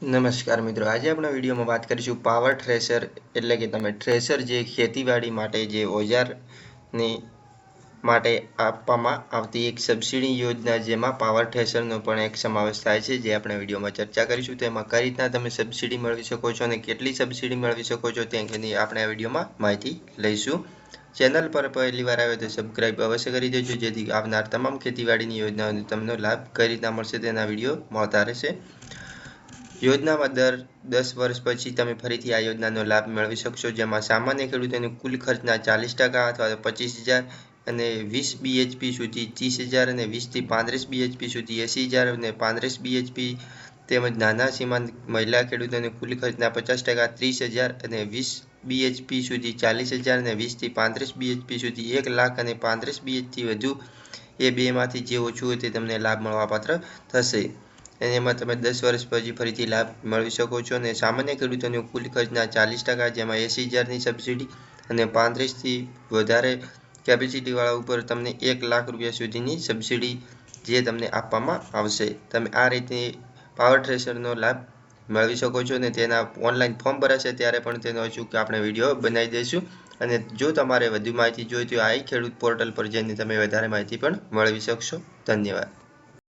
નમસ્કાર મિત્રો, આજે આપણા વિડીયોમાં વાત કરીશું પાવર થ્રેશર એટલે કે તમે થ્રેશર જે ખેતીવાડી માટે જે ઓજારની માટે આપવામાં આવતી એક સબસિડી યોજના, જેમાં પાવર થ્રેશરનો પણ એક સમાવેશ થાય છે, જે આપણે વિડીયોમાં ચર્ચા કરીશું. તેમાં કઈ રીતના તમે સબસિડી મેળવી શકો છો અને કેટલી સબસિડી મેળવી શકો છો તેની આપણે આ વિડીયોમાં માહિતી લઈશું. ચેનલ પર પહેલી વાર આવે તો સબસ્ક્રાઇબ અવશ્ય કરી દેજો, જેથી આવનાર તમામ ખેતીવાડીની યોજનાઓનો તમને લાભ કઈ રીતના મળશે તેના વિડીયો મળતા રહેશે. યોજનામાં દર 10 વર્ષ પછી તમે ફરીથી આ યોજનાનો લાભ મેળવી શકશો, જેમાં સામાન્ય ખેડૂતોને કુલ ખર્ચના 40% અથવા 25,000 અને 20 BHP સુધી 30,000 અને 20 થી 35 BHP સુધી 80,000 અને 35 BHP તેમજ નાના સીમાંત મહિલા ખેડૂતોને કુલ ખર્ચના 50% 30,000 અને 20 BHP સુધી 40,000 અને 20 થી 35 BHP સુધી 1 લાખ અને 35 BHP થી વધુ એ બેમાંથી જે ઓછું હોય તે તમને લાભ મળવાપાત્ર થશે. અને એમાં તમે 10 વર્ષ પછી ફરીથી લાભ મેળવી શકો છો. અને સામાન્ય ખેડૂતોને કુલ ખર્ચના 40%, જેમાં 80,000ની સબસિડી અને 35થી વધારે કેપેસિટીવાળા ઉપર તમને 1 લાખ રૂપિયા સુધીની સબસિડી જે તમને આપવામાં આવશે. તમે આ રીતે પાવર થ્રેશરનો લાભ મેળવી શકો છો. અને તેના ઓનલાઈન ફોર્મ ભરાશે ત્યારે પણ તેનો અચૂક આપણે વિડીયો બનાવી દઈશું. અને જો તમારે વધુ માહિતી જોઈતી હોય તો આ ખેડૂત પોર્ટલ પર જઈને તમે વધારે માહિતી પણ મેળવી શકશો. ધન્યવાદ.